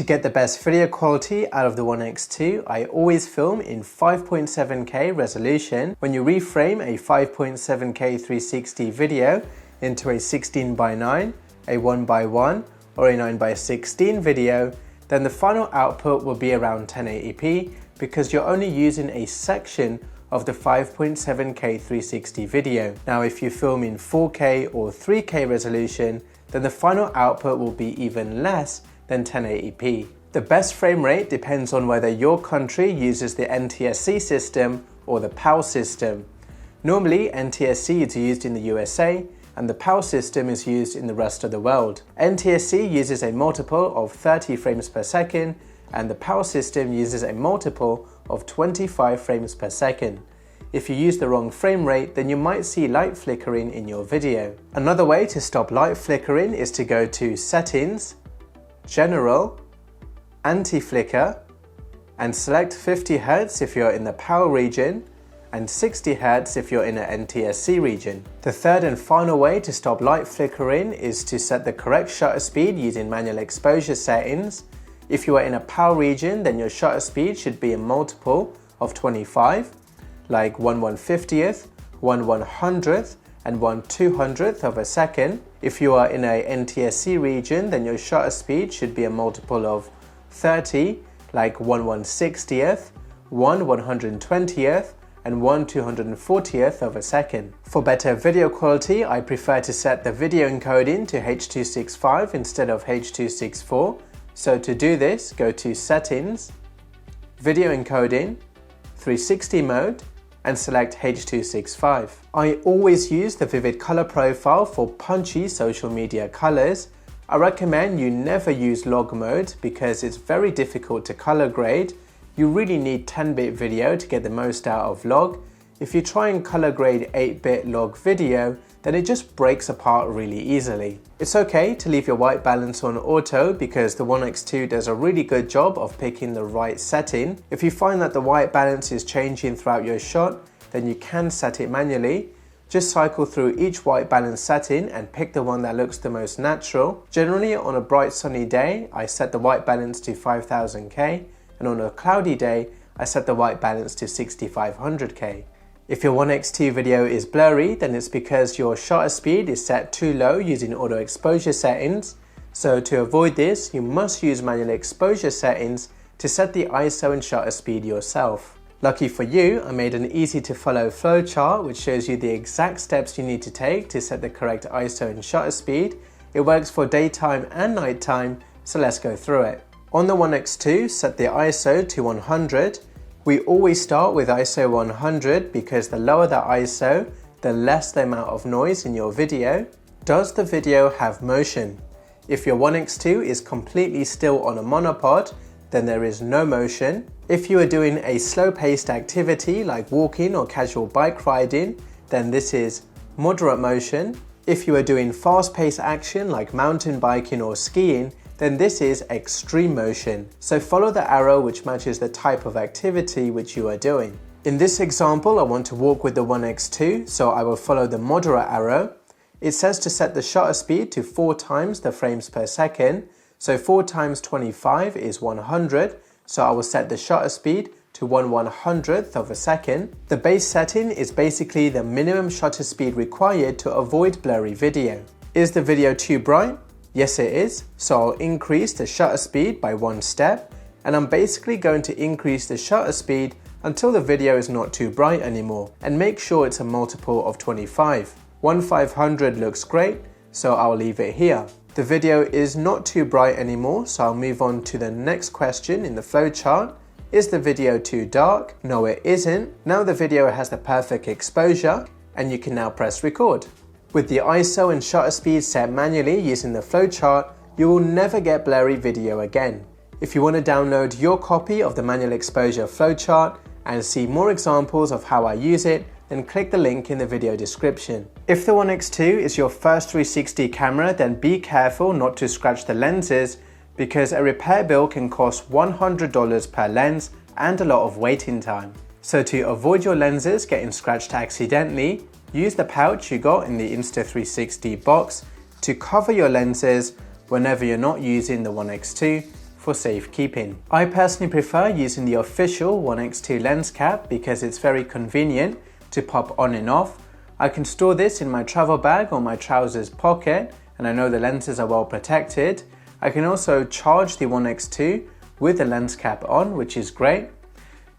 To get the best video quality out of the One X2, I always film in 5.7K resolution. When you reframe a 5.7K 360 video into a 16:9, a 1:1, or a 9:16 video, then the final output will be around 1080p because you're only using a section of the 5.7K 360 video. Now if you film in 4K or 3K resolution, then the final output will be even less than 1080p. The best frame rate depends on whether your country uses the NTSC system or the PAL system. Normally NTSC is used in the USA and the PAL system is used in the rest of the world. NTSC uses a multiple of 30 frames per second and the PAL system uses a multiple of 25 frames per second. If you use the wrong frame rate, then you might see light flickering in your video. Another way to stop light flickering is to go to Settings, General, Anti-Flicker, and select 50 Hz if you're in the PAL region and 60 Hz if you're in an NTSC region. The third and final way to stop light flickering is to set the correct shutter speed using manual exposure settings. If you are in a PAL region, then your shutter speed should be a multiple of 25, like 1/150th, 1/100th, and 1/200th of a second. If you are in a NTSC region, then your shutter speed should be a multiple of 30, like 1/160th, 1/120th, and 1/240th of a second. For better video quality, I prefer to set the video encoding to H.265 instead of H.264. So to do this, go to Settings, Video Encoding, 360 mode, and select H.265. I always use the vivid color profile for punchy social media colors. I recommend you never use log mode because it's very difficult to color grade. You really need 10-bit video to get the most out of log. If you try and color grade 8-bit log video, then it just breaks apart really easily. It's okay to leave your white balance on auto because the One X2 does a really good job of picking the right setting. If you find that the white balance is changing throughout your shot, then you can set it manually. Just cycle through each white balance setting and pick the one that looks the most natural. Generally on a bright sunny day, I set the white balance to 5000K, and on a cloudy day, I set the white balance to 6500K. If your One X2 video is blurry, then it's because your shutter speed is set too low using auto exposure settings. So to avoid this, you must use manual exposure settings to set the ISO and shutter speed yourself. Lucky for you, I made an easy to follow flowchart which shows you the exact steps you need to take to set the correct ISO and shutter speed. It works for daytime and nighttime, so let's go through it. On the One X2, set the ISO to 100. We always start with ISO 100 because the lower the ISO, the less the amount of noise in your video. Does the video have motion? If your One X2 is completely still on a monopod, then there is no motion. If you are doing a slow-paced activity like walking or casual bike riding, then this is moderate motion. If you are doing fast-paced action like mountain biking or skiing, then this is extreme motion. So follow the arrow which matches the type of activity which you are doing. In this example, I want to walk with the One X2, so I will follow the moderate arrow. It says to set the shutter speed to 4 times the frames per second. So 4 times 25 is 100. So I will set the shutter speed to 1/100th of a second. The base setting is basically the minimum shutter speed required to avoid blurry video. Is the video too bright? Yes it is, so I'll increase the shutter speed by 1 step, and I'm basically going to increase the shutter speed until the video is not too bright anymore, and make sure it's a multiple of 25. 1/500 looks great, so I'll leave it here. The video is not too bright anymore, so I'll move on to the next question in the flowchart. Is the video too dark? No it isn't. Now the video has the perfect exposure, and you can now press record. With the ISO and shutter speed set manually using the flowchart, you will never get blurry video again. If you want to download your copy of the manual exposure flowchart and see more examples of how I use it, then click the link in the video description. If the One X2 is your first 360 camera, then be careful not to scratch the lenses because a repair bill can cost $100 per lens and a lot of waiting time. So to avoid your lenses getting scratched accidentally, use the pouch you got in the Insta360 box to cover your lenses whenever you're not using the One X2 for safekeeping. I personally prefer using the official 1x2 lens cap because it's very convenient to pop on and off. I can store this in my travel bag or my trousers pocket, and I know the lenses are well protected. I can also charge the 1x2 with the lens cap on, which is great.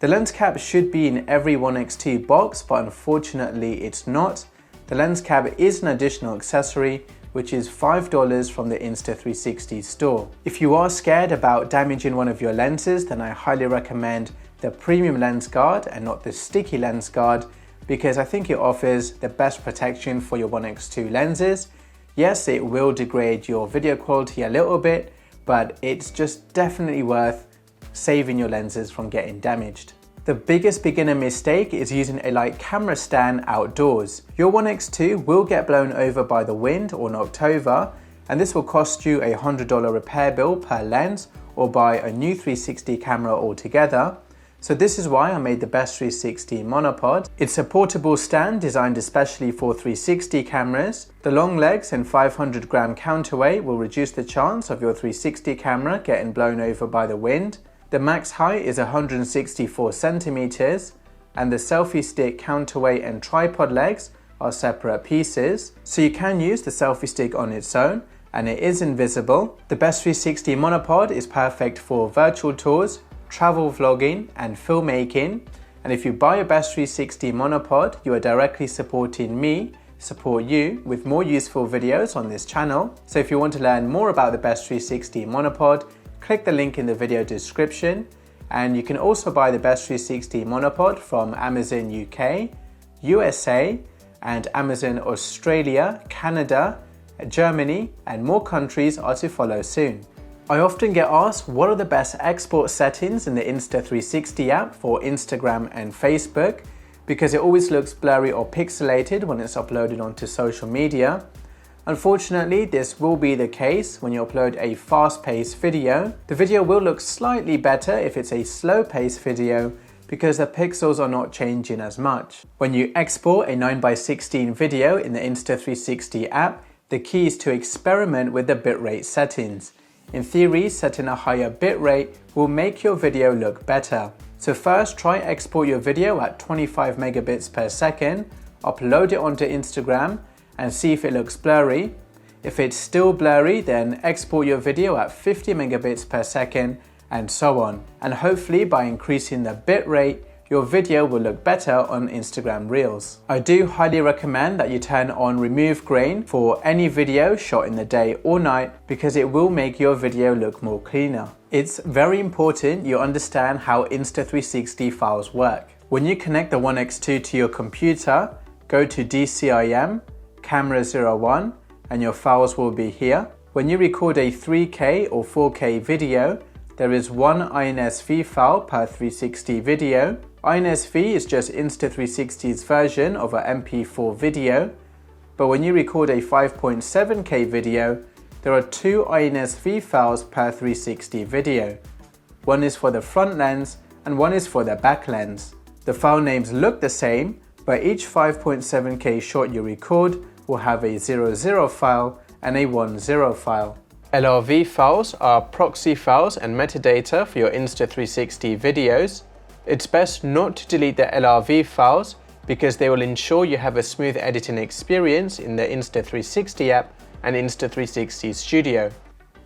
The lens cap should be in every 1x2 box, but unfortunately it's not. The lens cap is an additional accessory, which is $5 from the Insta360 store. If you are scared about damaging one of your lenses, then I highly recommend the premium lens guard and not the sticky lens guard, because I think it offers the best protection for your 1x2 lenses. Yes, it will degrade your video quality a little bit, but it's just definitely worth saving your lenses from getting damaged. The biggest beginner mistake is using a light camera stand outdoors. Your 1x2 will get blown over by the wind or knocked over, and this will cost you a $100 repair bill per lens or buy a new 360 camera altogether. So this is why I made the Best 360 monopod. It's a portable stand designed especially for 360 cameras. The long legs and 500 gram counterweight will reduce the chance of your 360 camera getting blown over by the wind. The max height is 164 centimeters, and the selfie stick counterweight and tripod legs are separate pieces. So you can use the selfie stick on its own, and it is invisible. The Best 360 monopod is perfect for virtual tours, travel vlogging and filmmaking, and if you buy a Best 360 monopod, you are directly supporting me, support you with more useful videos on this channel. So if you want to learn more about the Best 360 monopod, click the link in the video description, and you can also buy the Best 360 monopod from Amazon UK, USA, and Amazon Australia, Canada, Germany, and more countries are to follow soon. I often get asked what are the best export settings in the Insta360 app for Instagram and Facebook, because it always looks blurry or pixelated when it's uploaded onto social media. Unfortunately, this will be the case when you upload a fast-paced video. The video will look slightly better if it's a slow-paced video because the pixels are not changing as much. When you export a 9:16 video in the Insta360 app, the key is to experiment with the bitrate settings. In theory, setting a higher bitrate will make your video look better. So first, try export your video at 25 megabits per second, upload it onto Instagram, and see if it looks blurry. If it's still blurry, then export your video at 50 megabits per second, and so on. And hopefully by increasing the bitrate, your video will look better on Instagram Reels. I do highly recommend that you turn on remove grain for any video shot in the day or night, because it will make your video look more cleaner. It's very important you understand how Insta360 files work. When you connect the 1x2 to your computer, go to DCIM, Camera 01, and your files will be here. When you record a 3K or 4K video, there is one INSV file per 360 video. INSV is just Insta360's version of an MP4 video, but when you record a 5.7K video, there are two INSV files per 360 video. One is for the front lens and one is for the back lens. The file names look the same, but each 5.7K shot you record will have a 00 file and a 10 file. LRV files are proxy files and metadata for your Insta360 videos. It's best not to delete the LRV files because they will ensure you have a smooth editing experience in the Insta360 app and Insta360 Studio.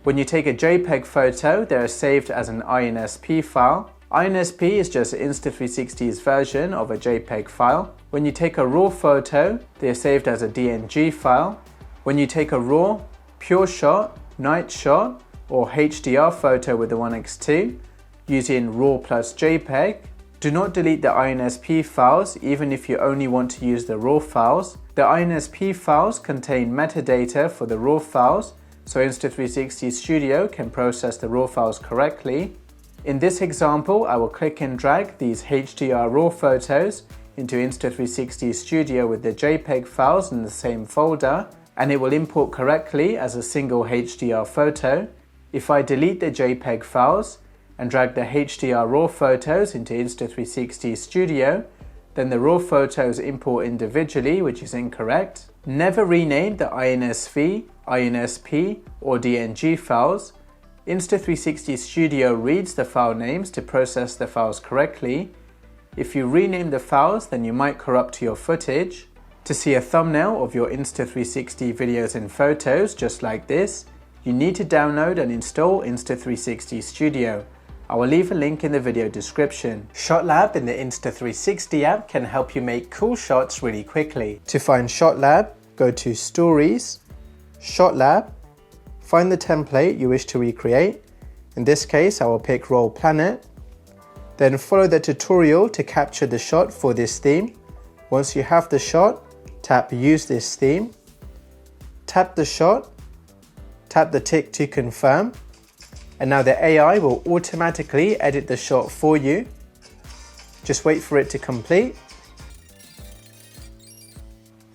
When you take a JPEG photo, they are saved as an INSP file. INSP is just Insta360's version of a JPEG file. When you take a RAW photo, they are saved as a DNG file. When you take a RAW, pure shot, night shot, or HDR photo with the 1x2 using RAW plus JPEG, do not delete the INSP files even if you only want to use the RAW files. The INSP files contain metadata for the RAW files, so Insta360 Studio can process the RAW files correctly. In this example, I will click and drag these HDR RAW photos into Insta360 Studio with the JPEG files in the same folder, and it will import correctly as a single HDR photo. If I delete the JPEG files and drag the HDR RAW photos into Insta360 Studio, then the RAW photos import individually, which is incorrect. Never rename the INSV, INSP, or DNG files. Insta360 Studio reads the file names to process the files correctly. If you rename the files, then you might corrupt your footage. To see a thumbnail of your Insta360 videos and photos just like this, you need to download and install Insta360 Studio. I will leave a link in the video description. ShotLab in the Insta360 app can help you make cool shots really quickly. To find ShotLab, go to Stories, ShotLab, find the template you wish to recreate. In this case, I will pick Roll Planet. Then follow the tutorial to capture the shot for this theme. Once you have the shot, tap Use this theme. Tap the shot, tap the tick to confirm. And now the AI will automatically edit the shot for you. Just wait for it to complete.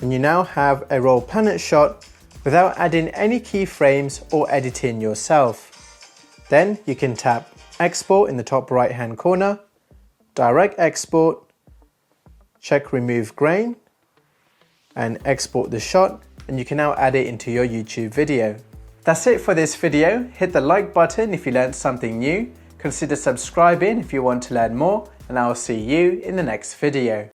And you now have a Roll Planet shot without adding any keyframes or editing yourself. Then you can tap Export in the top right hand corner, Direct Export, check Remove Grain, and export the shot, and you can now add it into your YouTube video. That's it for this video. Hit the like button if you learned something new. Consider subscribing if you want to learn more, and I'll see you in the next video.